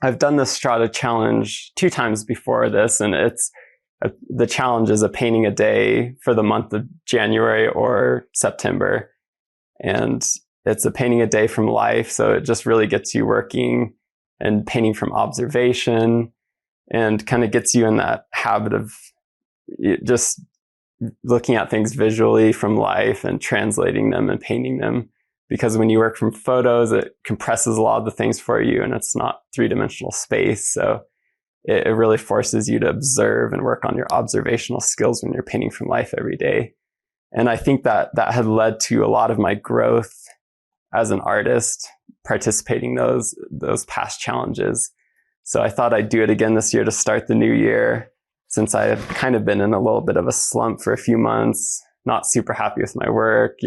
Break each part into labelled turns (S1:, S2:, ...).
S1: I've done the Strata challenge 2 times before this, and the challenge is a painting a day for the month of January or September. And it's a painting a day from life. So it just really gets you working and painting from observation and kind of gets you in that habit of just looking at things visually from life and translating them and painting them. Because when you work from photos, it compresses a lot of the things for you and it's not 3-dimensional space. So it really forces you to observe and work on your observational skills when you're painting from life every day. And I think that had led to a lot of my growth as an artist, participating those past challenges. So I thought I'd do it again this year to start the new year, since I had kind of been in a little bit of a slump for a few months, not super happy with my work,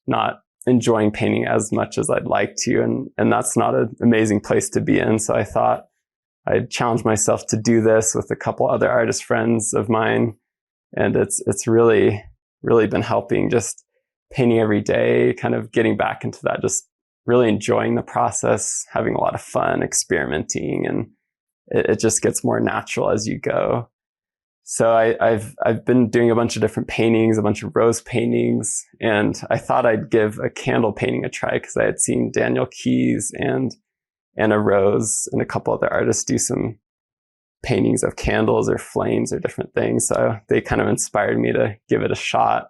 S1: not enjoying painting as much as I'd like to. And that's not an amazing place to be in. So I thought I'd challenge myself to do this with a couple other artist friends of mine. And it's really, really been helping, just painting every day, kind of getting back into that, just really enjoying the process, having a lot of fun, experimenting, and it just gets more natural as you go. So I've been doing a bunch of different paintings, a bunch of rose paintings, and I thought I'd give a candle painting a try because I had seen Daniel Keyes and Anna Rose and a couple other artists do some paintings of candles or flames or different things. So they kind of inspired me to give it a shot.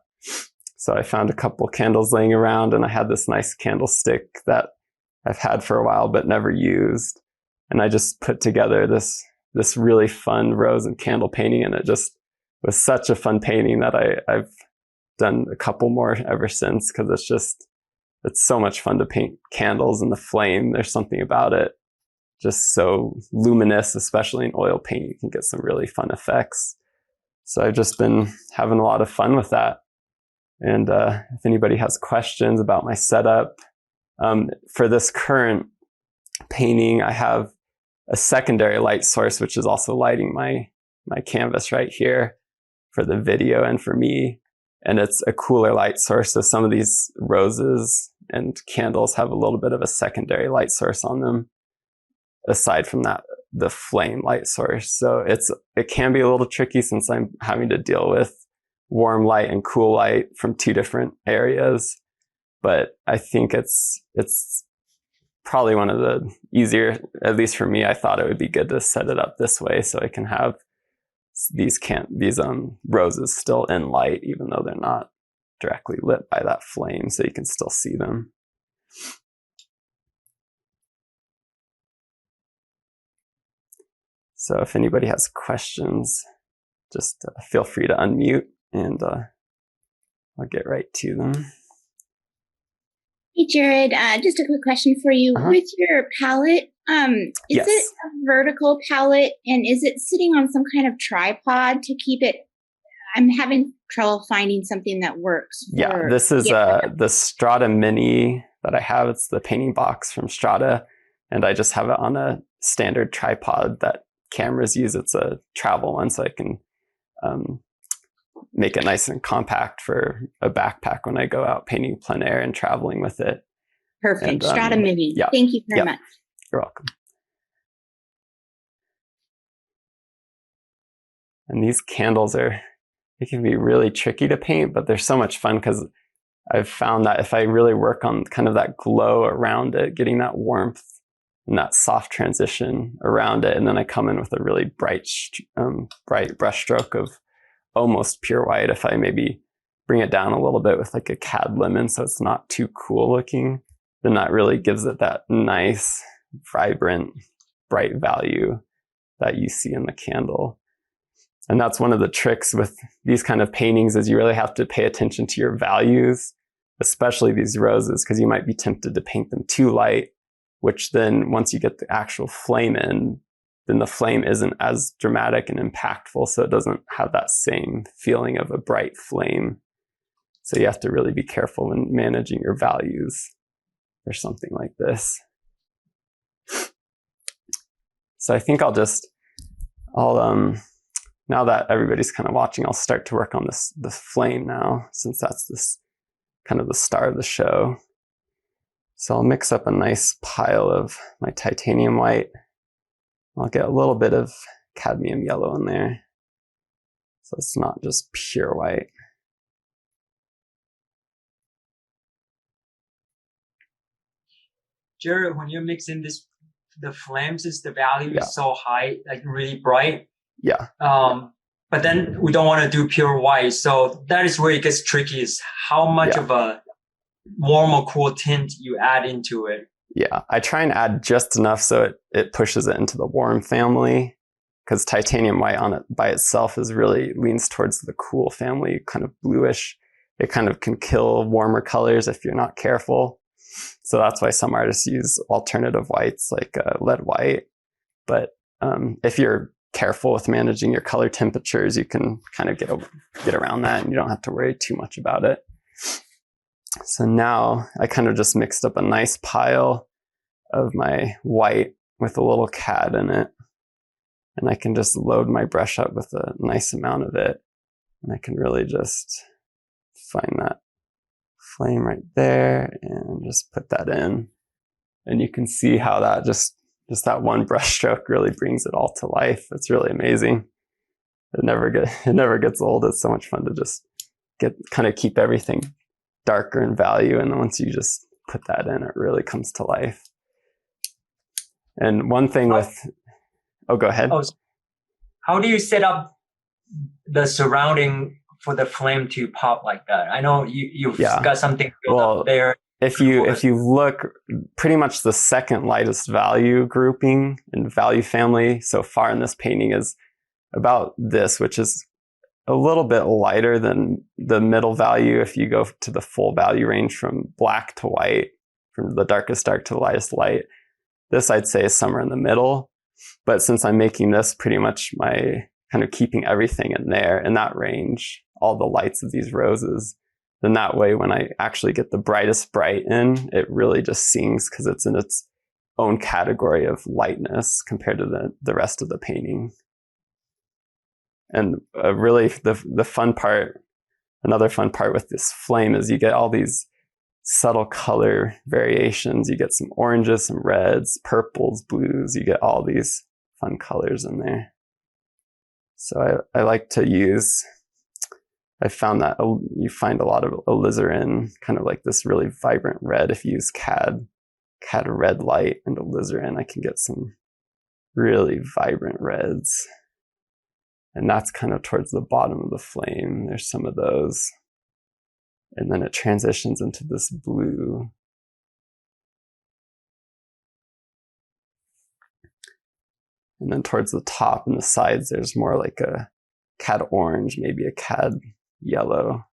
S1: So I found a couple candles laying around, and I had this nice candlestick that I've had for a while but never used. And I just put together this really fun rose and candle painting, and it just was such a fun painting that I've done a couple more ever since, because it's so much fun to paint candles and the flame. There's something about it just so luminous, especially in oil paint. You can get some really fun effects. So I've just been having a lot of fun with that. And if anybody has questions about my setup, for this current painting, I have a secondary light source, which is also lighting my canvas right here for the video and for me. And it's a cooler light source. So some of these roses and candles have a little bit of a secondary light source on them, aside from that, the flame light source. So it can be a little tricky since I'm having to deal with warm light and cool light from 2 different areas. But I think it's probably one of the easier, at least for me. I thought it would be good to set it up this way so I can have these roses still in light, even though they're not directly lit by that flame, so you can still see them. So if anybody has questions, just feel free to unmute, and I'll get right to them.
S2: Hey, Jared, just a quick question for you. With your palette, is
S1: Yes.
S2: it a vertical palette, and is it sitting on some kind of tripod to keep it? I'm having trouble finding something that works.
S1: Yeah, this is the Strata Mini that I have. It's the painting box from Strata, and I just have it on a standard tripod that cameras use. It's a travel one, so I can make it nice and compact for a backpack when I go out painting plein air and traveling with it.
S2: Perfect. And, Strata Mini. Yeah. Thank you very much.
S1: You're welcome. And these candles they can be really tricky to paint, but they're so much fun because I've found that if I really work on kind of that glow around it, getting that warmth and that soft transition around it, and then I come in with a really bright brush stroke of almost pure white. If I maybe bring it down a little bit with like a cad lemon so it's not too cool looking, then that really gives it that nice, vibrant, bright value that you see in the candle. And that's one of the tricks with these kind of paintings, is you really have to pay attention to your values, especially these roses, because you might be tempted to paint them too light, which then once you get the actual flame in, then the flame isn't as dramatic and impactful, so it doesn't have that same feeling of a bright flame. So you have to really be careful when managing your values for something like this. So I think now that everybody's kind of watching, I'll start to work on this flame now, since that's this kind of the star of the show. So I'll mix up a nice pile of my titanium white I'll get a little bit of cadmium yellow in there, so it's not just pure white.
S3: Jared, when you're mixing this, the flames, is the value is so high, like really bright.
S1: Yeah.
S3: But then we don't want to do pure white. So that is where it gets tricky, is how much of a warm or cool tint you add into it.
S1: Yeah, I try and add just enough so it pushes it into the warm family, because titanium white on it by itself is really leans towards the cool family, kind of bluish. It kind of can kill warmer colors if you're not careful. So that's why some artists use alternative whites like lead white. But if you're careful with managing your color temperatures, you can kind of get around that, and you don't have to worry too much about it. So now I kind of just mixed up a nice pile of my white with a little cad in it. And I can just load my brush up with a nice amount of it. And I can really just find that flame right there and just put that in. And you can see how that just that one brush stroke really brings it all to life. It's really amazing. It never gets old. It's so much fun to just kind of keep everything darker in value. And once you just put that in, it really comes to life. And one thing go ahead.
S3: How do you set up the surrounding for the flame to pop like that? I know you've got something up there.
S1: If you look, pretty much the second lightest value grouping in value family so far in this painting is about this, which is a little bit lighter than the middle value. If you go to the full value range from black to white, from the darkest dark to the lightest light, this I'd say is somewhere in the middle. But since I'm making this pretty much my kind of keeping everything in there, in that range, all the lights of these roses, then that way when I actually get the brightest bright in, it really just sings because it's in its own category of lightness compared to the rest of the painting. And really the fun part, another fun part with this flame is you get all these subtle color variations. You get some oranges, some reds, purples, blues. You get all these fun colors in there. So I like to use, I found that you find a lot of alizarin, kind of like this really vibrant red. If you use cad red light and alizarin, I can get some really vibrant reds. And that's kind of towards the bottom of the flame. There's some of those. And then it transitions into this blue. And then towards the top and the sides, there's more like a cad orange, maybe a cad yellow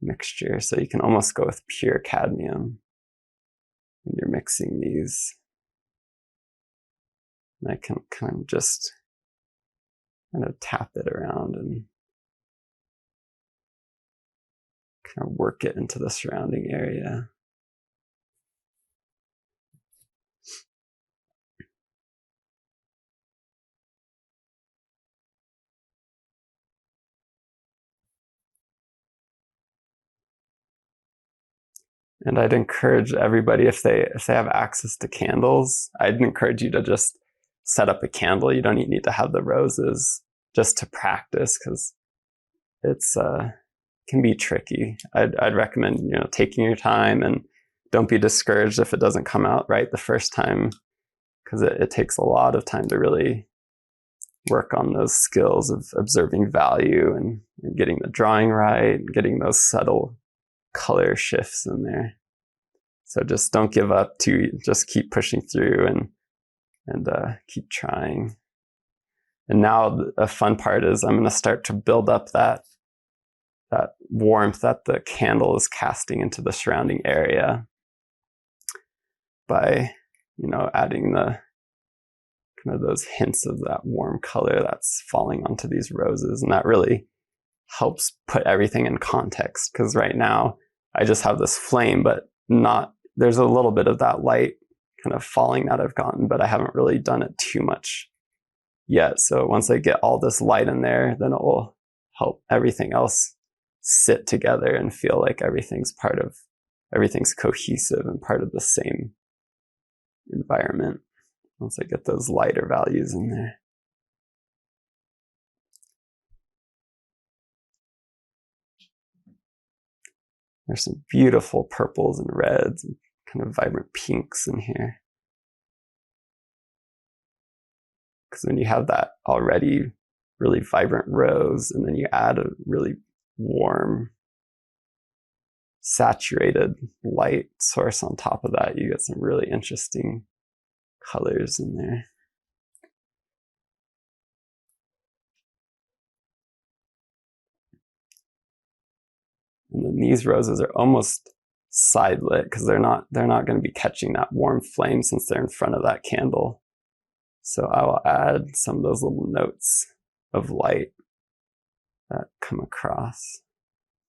S1: mixture. So you can almost go with pure cadmium when you're mixing these. And I can kind of just kind of tap it around and kind of work it into the surrounding area. And I'd encourage everybody, if they have access to candles, I'd encourage you to just set up a candle. You don't need to have the roses, just to practice, because it's can be tricky. I'd recommend taking your time, and don't be discouraged if it doesn't come out right the first time, because it takes a lot of time to really work on those skills of observing value and getting the drawing right, and getting those subtle color shifts in there. So just don't give up, just keep pushing through and keep trying. And now a fun part is I'm going to start to build up that warmth that the candle is casting into the surrounding area by adding the kind of those hints of that warm color that's falling onto these roses. And that really helps put everything in context, because right now I just have this flame, but there's a little bit of that light kind of falling that I've gotten, but I haven't really done it too much yet. So once I get all this light in there, then it will help everything else sit together and feel like everything's cohesive and part of the same environment. once I get those lighter values in there. There's some beautiful purples and reds and kind of vibrant pinks in here. Because when you have that already really vibrant rose and then you add a really warm, saturated light source on top of that, you get some really interesting colors in there. And then these roses are almost side lit because they're not going to be catching that warm flame since they're in front of that candle. So I will add some of those little notes of light that come across.